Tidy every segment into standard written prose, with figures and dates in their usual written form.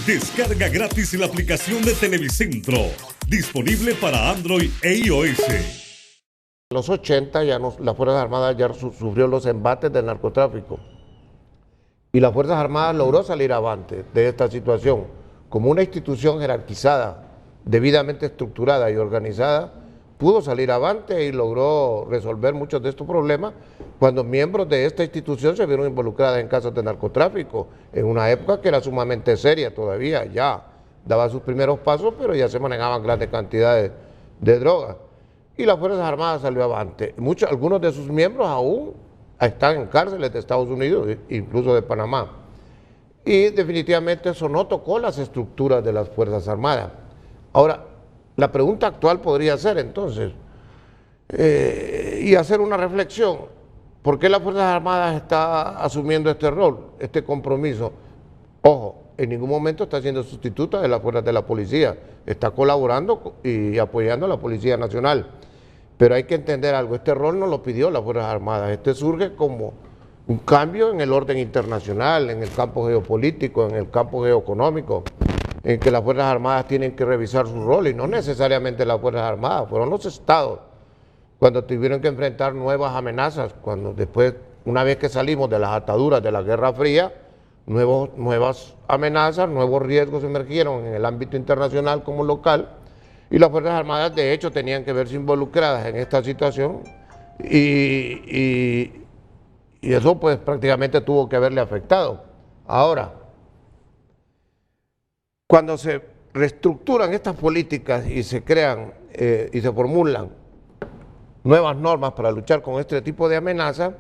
Descarga gratis la aplicación de Televicentro, disponible para Android e iOS. En los 80 las Fuerzas Armadas ya sufrió los embates del narcotráfico y las Fuerzas Armadas logró salir avante de esta situación como una institución jerarquizada, debidamente estructurada y organizada. Pudo salir avante y logró resolver muchos de estos problemas cuando miembros de esta institución se vieron involucradas en casos de narcotráfico, en una época que era sumamente seria todavía, ya daba sus primeros pasos, pero ya se manejaban grandes cantidades de drogas. Y las Fuerzas Armadas salió avante. Algunos de sus miembros aún están en cárceles de Estados Unidos, incluso de Panamá. Y definitivamente eso no tocó las estructuras de las Fuerzas Armadas. Ahora, la pregunta actual podría ser entonces, y hacer una reflexión, ¿por qué las Fuerzas Armadas está asumiendo este rol, este compromiso? Ojo, en ningún momento está siendo sustituta de las fuerzas de la policía, está colaborando y apoyando a la Policía Nacional. Pero hay que entender algo, este rol no lo pidió las Fuerzas Armadas, este surge como un cambio en el orden internacional, en el campo geopolítico, en el campo geoeconómico, en que las Fuerzas Armadas tienen que revisar su rol, y no necesariamente las Fuerzas Armadas, fueron los estados cuando tuvieron que enfrentar nuevas amenazas, cuando después, una vez que salimos de las ataduras de la Guerra Fría, nuevas amenazas, nuevos riesgos emergieron en el ámbito internacional como local, y las Fuerzas Armadas de hecho tenían que verse involucradas en esta situación, y eso pues prácticamente tuvo que haberle afectado. Ahora, cuando se reestructuran estas políticas y se crean y se formulan nuevas normas para luchar con este tipo de amenazas,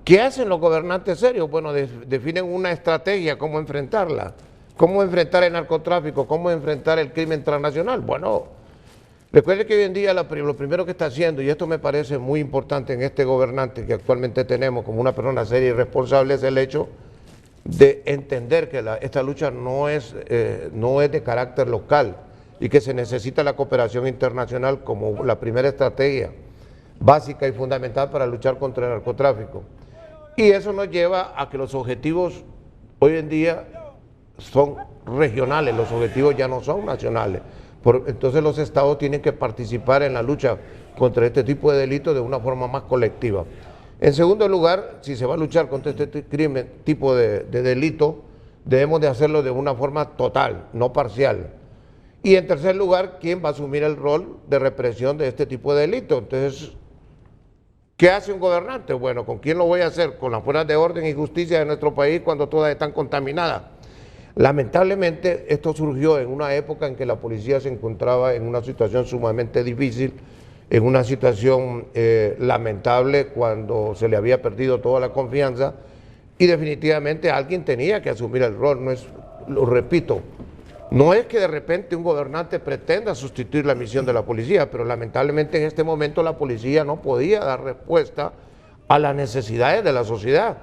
¿qué hacen los gobernantes serios? Bueno, definen una estrategia, cómo enfrentarla, cómo enfrentar el narcotráfico, cómo enfrentar el crimen transnacional. Bueno, recuerde que hoy en día lo primero que está haciendo, y esto me parece muy importante en este gobernante que actualmente tenemos como una persona seria y responsable, es el hecho de entender que esta lucha no es de carácter local y que se necesita la cooperación internacional como la primera estrategia básica y fundamental para luchar contra el narcotráfico. Y eso nos lleva a que los objetivos hoy en día son regionales, los objetivos ya no son nacionales. Entonces los estados tienen que participar en la lucha contra este tipo de delitos de una forma más colectiva. En segundo lugar, si se va a luchar contra este tipo de delito, debemos de hacerlo de una forma total, no parcial. Y en tercer lugar, ¿quién va a asumir el rol de represión de este tipo de delitos? Entonces, ¿qué hace un gobernante? Bueno, ¿con quién lo voy a hacer? Con las fuerzas de orden y justicia de nuestro país cuando todas están contaminadas. Lamentablemente, esto surgió en una época en que la policía se encontraba en una situación sumamente difícil, en una situación lamentable cuando se le había perdido toda la confianza, y definitivamente alguien tenía que asumir el rol. Lo repito, no es que de repente un gobernante pretenda sustituir la misión de la policía, pero lamentablemente en este momento la policía no podía dar respuesta a las necesidades de la sociedad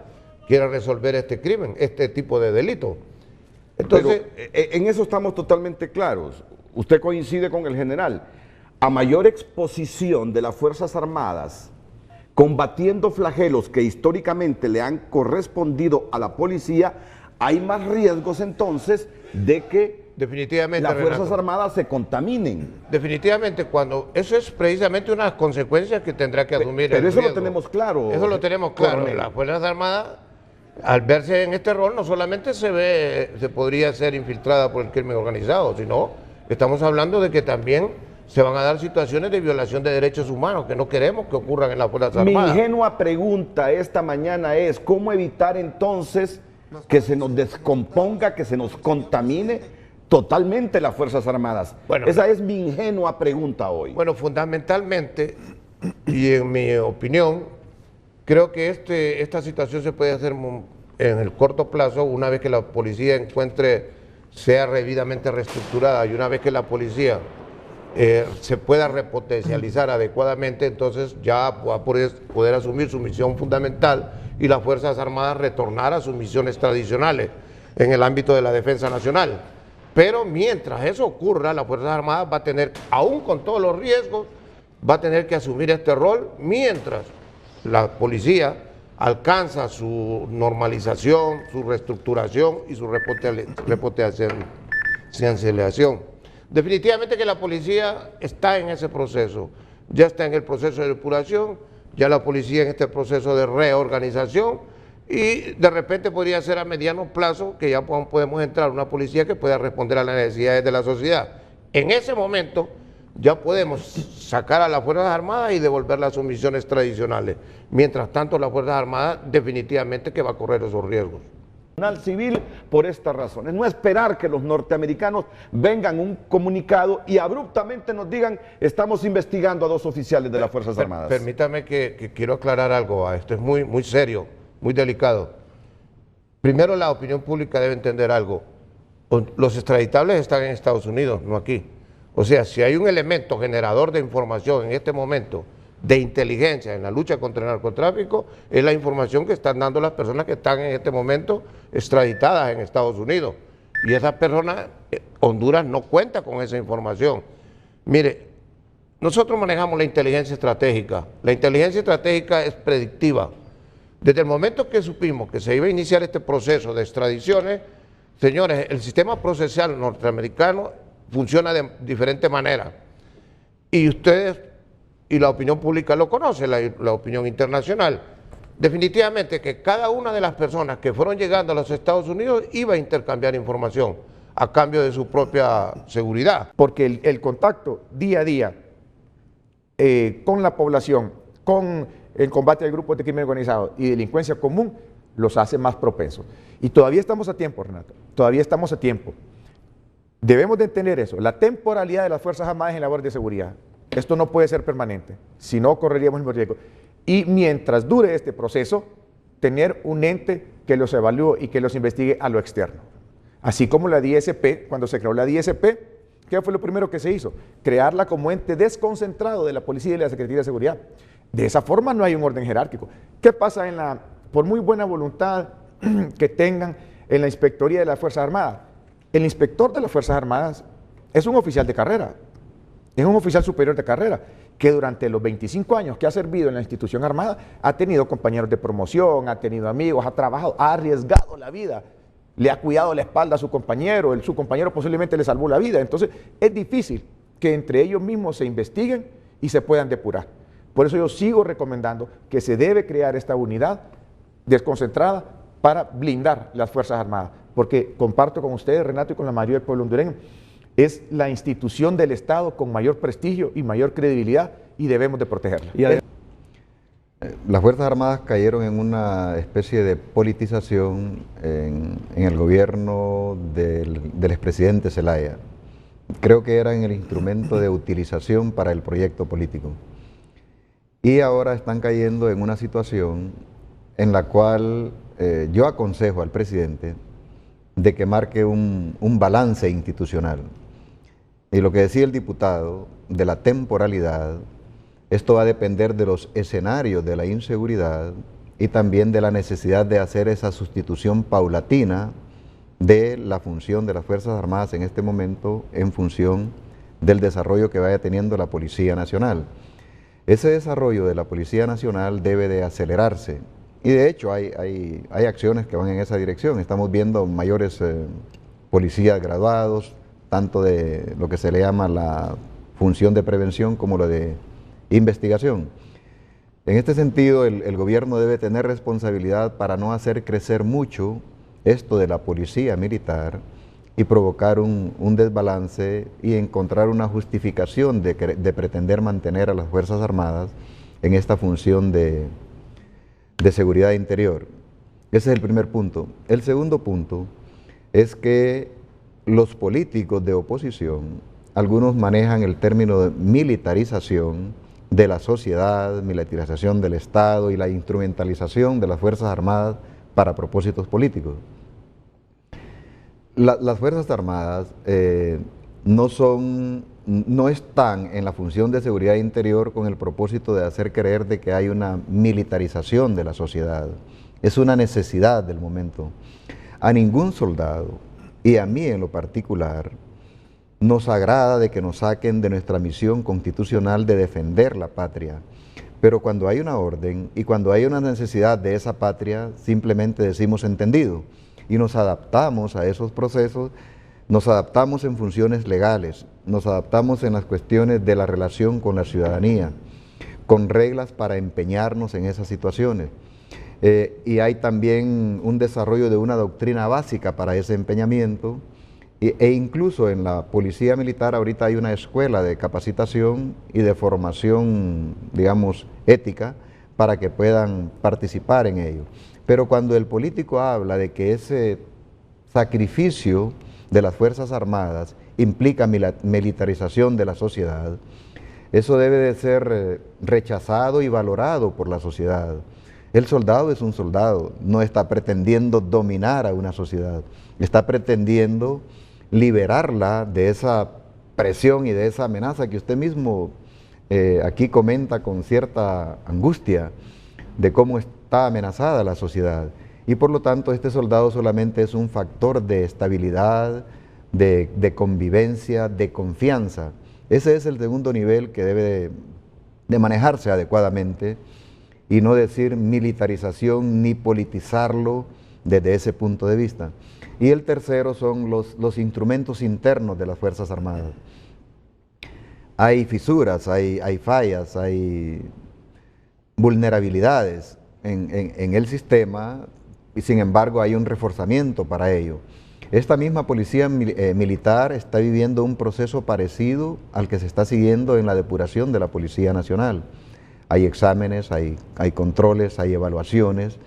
que era resolver este crimen, este tipo de delito. Entonces, pero en eso estamos totalmente claros. Usted coincide con el general. A mayor exposición de las Fuerzas Armadas combatiendo flagelos que históricamente le han correspondido a la policía, hay más riesgos entonces de que definitivamente, las Fuerzas Armadas se contaminen. Definitivamente, eso es precisamente una de las consecuencias que tendrá que asumir pero el eso riesgo. lo tenemos claro. Eso lo tenemos claro. Coronel. Las Fuerzas Armadas, al verse en este rol, no solamente se podría ser infiltrada por el crimen organizado, sino estamos hablando de que también se van a dar situaciones de violación de derechos humanos que no queremos que ocurran en las Fuerzas Armadas. Mi ingenua pregunta esta mañana es, ¿cómo evitar entonces que se nos descomponga, que se nos contamine totalmente las Fuerzas Armadas? Bueno, esa es mi ingenua pregunta hoy. Bueno, fundamentalmente, y en mi opinión, creo que esta situación se puede hacer en el corto plazo, una vez que la policía sea debidamente reestructurada, y una vez que la policía se pueda repotencializar adecuadamente, entonces ya va a poder asumir su misión fundamental y las Fuerzas Armadas retornar a sus misiones tradicionales en el ámbito de la defensa nacional. Pero mientras eso ocurra, las Fuerzas Armadas va a tener, aún con todos los riesgos, va a tener que asumir este rol, mientras la policía alcanza su normalización, su reestructuración y su repotencialización. Definitivamente que la policía está en ese proceso, ya está en el proceso de depuración, ya la policía en este proceso de reorganización y de repente podría ser a mediano plazo que ya podemos entrar a una policía que pueda responder a las necesidades de la sociedad. En ese momento ya podemos sacar a las Fuerzas Armadas y devolverlas a sus misiones tradicionales. Mientras tanto, las Fuerzas Armadas definitivamente que va a correr esos riesgos. Civil por estas razones, no esperar que los norteamericanos vengan un comunicado y abruptamente nos digan estamos investigando a 2 oficiales de las Fuerzas Armadas. Permítame que quiero aclarar algo, esto es muy serio, muy delicado. Primero, la opinión pública debe entender algo, los extraditables están en Estados Unidos, no aquí. O sea, si hay un elemento generador de información en este momento de inteligencia en la lucha contra el narcotráfico, es la información que están dando las personas que están en este momento extraditadas en Estados Unidos. Y esas personas, Honduras no cuenta con esa información. Mire, nosotros manejamos la inteligencia estratégica. La inteligencia estratégica es predictiva. Desde el momento que supimos que se iba a iniciar este proceso de extradiciones, señores, el sistema procesal norteamericano funciona de diferente manera. Y ustedes y la opinión pública lo conoce, la opinión internacional. Definitivamente que cada una de las personas que fueron llegando a los Estados Unidos iba a intercambiar información a cambio de su propia seguridad. Porque el contacto día a día con la población, con el combate de grupos de crimen organizado y delincuencia común, los hace más propensos. Y todavía estamos a tiempo, Renato, todavía estamos a tiempo. Debemos de entender eso, la temporalidad de las Fuerzas Armadas en labor de seguridad. Esto no puede ser permanente, si no correríamos el mismo riesgo. Y mientras dure este proceso, tener un ente que los evalúe y que los investigue a lo externo. Así como la DSP, cuando se creó la DSP, ¿qué fue lo primero que se hizo? Crearla como ente desconcentrado de la Policía y de la Secretaría de Seguridad. De esa forma no hay un orden jerárquico. ¿Qué pasa por muy buena voluntad que tengan en la Inspectoría de las Fuerzas Armadas? El inspector de las Fuerzas Armadas es un oficial de carrera. Es un oficial superior de carrera que durante los 25 años que ha servido en la institución armada ha tenido compañeros de promoción, ha tenido amigos, ha trabajado, ha arriesgado la vida, le ha cuidado la espalda a su compañero, su compañero posiblemente le salvó la vida. Entonces es difícil que entre ellos mismos se investiguen y se puedan depurar. Por eso yo sigo recomendando que se debe crear esta unidad desconcentrada para blindar las Fuerzas Armadas, porque comparto con ustedes, Renato, y con la mayoría del pueblo hondureño, es la institución del Estado con mayor prestigio y mayor credibilidad y debemos de protegerla. Las Fuerzas Armadas cayeron en una especie de politización en el gobierno del expresidente Zelaya. Creo que eran el instrumento de utilización para el proyecto político. Y ahora están cayendo en una situación en la cual yo aconsejo al presidente de que marque un balance institucional. Y lo que decía el diputado de la temporalidad, esto va a depender de los escenarios de la inseguridad y también de la necesidad de hacer esa sustitución paulatina de la función de las Fuerzas Armadas en este momento en función del desarrollo que vaya teniendo la Policía Nacional. Ese desarrollo de la Policía Nacional debe de acelerarse y de hecho hay acciones que van en esa dirección. Estamos viendo mayores policías graduados, tanto de lo que se le llama la función de prevención como lo de investigación. En este sentido, el gobierno debe tener responsabilidad para no hacer crecer mucho esto de la policía militar y provocar un desbalance y encontrar una justificación de pretender mantener a las Fuerzas Armadas en esta función de seguridad interior. Ese es el primer punto. El segundo punto es que los políticos de oposición, algunos manejan el término de militarización de la sociedad, militarización del Estado y la instrumentalización de las Fuerzas Armadas para propósitos políticos. Las Fuerzas Armadas no están en la función de seguridad interior con el propósito de hacer creer de que hay una militarización de la sociedad. Es una necesidad del momento. A ningún soldado, y a mí en lo particular, nos agrada de que nos saquen de nuestra misión constitucional de defender la patria, pero cuando hay una orden y cuando hay una necesidad de esa patria, simplemente decimos entendido y nos adaptamos a esos procesos, nos adaptamos en funciones legales, nos adaptamos en las cuestiones de la relación con la ciudadanía, con reglas para empeñarnos en esas situaciones. Y hay también un desarrollo de una doctrina básica para ese empeñamiento, e incluso en la policía militar ahorita hay una escuela de capacitación y de formación, digamos, ética, para que puedan participar en ello. Pero cuando el político habla de que ese sacrificio de las Fuerzas Armadas implica militarización de la sociedad, eso debe de ser rechazado y valorado por la sociedad. El soldado es un soldado, no está pretendiendo dominar a una sociedad, está pretendiendo liberarla de esa presión y de esa amenaza que usted mismo aquí comenta con cierta angustia de cómo está amenazada la sociedad. Y por lo tanto este soldado solamente es un factor de estabilidad, de convivencia, de confianza. Ese es el segundo nivel que debe de manejarse adecuadamente y no decir militarización ni politizarlo desde ese punto de vista. Y el tercero son los instrumentos internos de las Fuerzas Armadas. Hay fisuras, hay fallas, hay vulnerabilidades en el sistema y sin embargo hay un reforzamiento para ello. Esta misma policía militar está viviendo un proceso parecido al que se está siguiendo en la depuración de la Policía Nacional. Hay exámenes, hay controles, hay evaluaciones,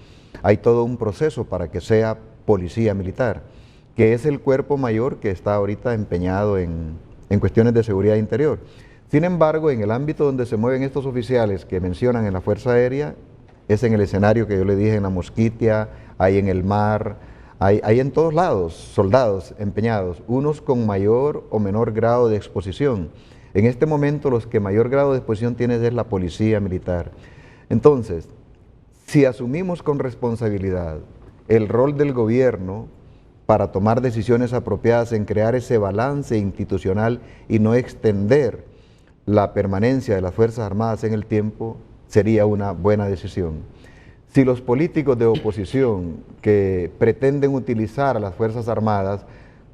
hay todo un proceso para que sea policía militar, que es el cuerpo mayor que está ahorita empeñado en cuestiones de seguridad interior. Sin embargo, en el ámbito donde se mueven estos oficiales que mencionan en la Fuerza Aérea, es en el escenario que yo le dije, en la Mosquitia, hay en el mar, hay en todos lados soldados empeñados, unos con mayor o menor grado de exposición. En este momento los que mayor grado de exposición tienen es la policía militar. Entonces, si asumimos con responsabilidad el rol del gobierno para tomar decisiones apropiadas en crear ese balance institucional y no extender la permanencia de las Fuerzas Armadas en el tiempo, sería una buena decisión. Si los políticos de oposición que pretenden utilizar a las Fuerzas Armadas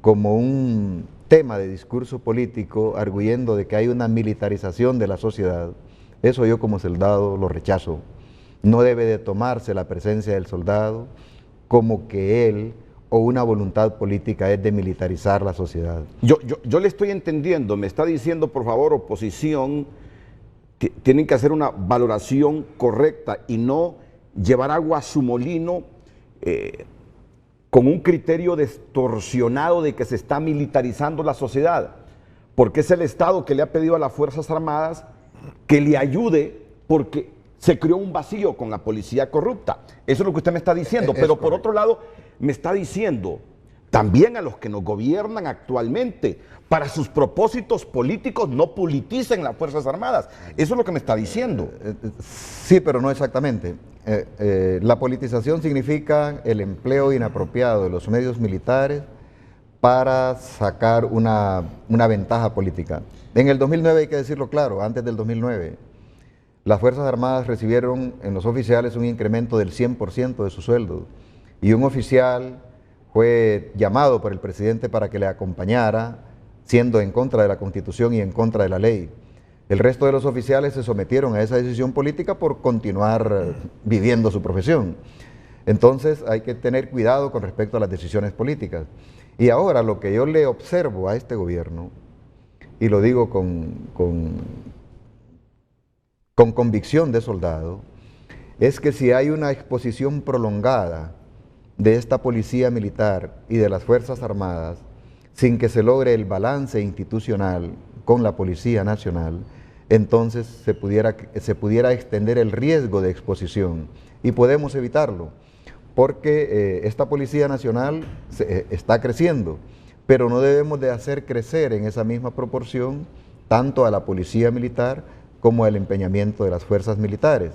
como un tema de discurso político, arguyendo de que hay una militarización de la sociedad, eso yo como soldado lo rechazo. No debe de tomarse la presencia del soldado como que él o una voluntad política es de militarizar la sociedad. Yo le estoy entendiendo, me está diciendo, por favor, oposición, tienen que hacer una valoración correcta y no llevar agua a su molino con un criterio distorsionado de que se está militarizando la sociedad, porque es el Estado que le ha pedido a las Fuerzas Armadas que le ayude porque se creó un vacío con la policía corrupta. Eso es lo que usted me está diciendo, pero por otro lado me está diciendo también a los que nos gobiernan actualmente, para sus propósitos políticos no politicen las Fuerzas Armadas. Eso es lo que me está diciendo. Sí, pero no exactamente. La politización significa el empleo inapropiado de los medios militares para sacar una ventaja política. En el 2009, hay que decirlo claro, antes del 2009, las Fuerzas Armadas recibieron en los oficiales un incremento del 100% de su sueldo y un oficial fue llamado por el presidente para que le acompañara, siendo en contra de la Constitución y en contra de la ley. El resto de los oficiales se sometieron a esa decisión política por continuar viviendo su profesión. Entonces hay que tener cuidado con respecto a las decisiones políticas. Y ahora lo que yo le observo a este gobierno, y lo digo con convicción de soldado, es que si hay una exposición prolongada de esta policía militar y de las Fuerzas Armadas, sin que se logre el balance institucional con la Policía Nacional, entonces se pudiera extender el riesgo de exposición y podemos evitarlo, porque esta Policía Nacional está creciendo, pero no debemos de hacer crecer en esa misma proporción tanto a la Policía Militar como al empeñamiento de las fuerzas militares.